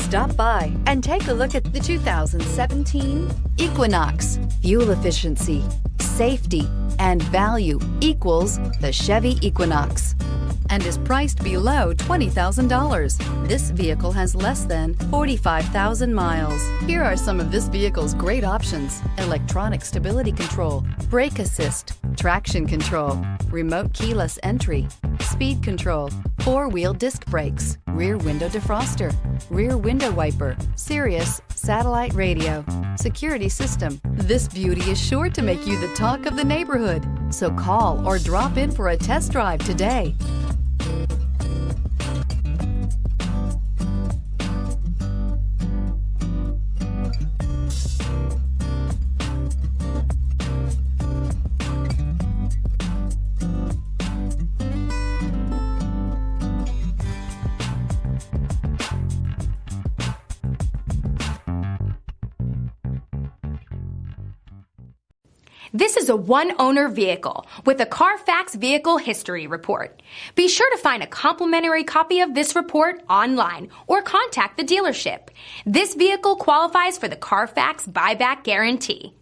Stop by and take a look at the 2017 Equinox. Fuel efficiency, safety, and value equals the Chevy Equinox and is priced below $20,000. This vehicle has less than 45,000 miles. Here are some of this vehicle's great options: electronic stability control, brake assist, traction control, remote keyless entry, speed control, four-wheel disc brakes, rear window defroster, rear window wiper, Sirius satellite radio, security system. This beauty is sure to make you the talk of the neighborhood. So call or drop in for a test drive today. This is a one-owner vehicle with a Carfax Vehicle History Report. Be sure to find a complimentary copy of this report online or contact the dealership. This vehicle qualifies for the Carfax Buyback Guarantee.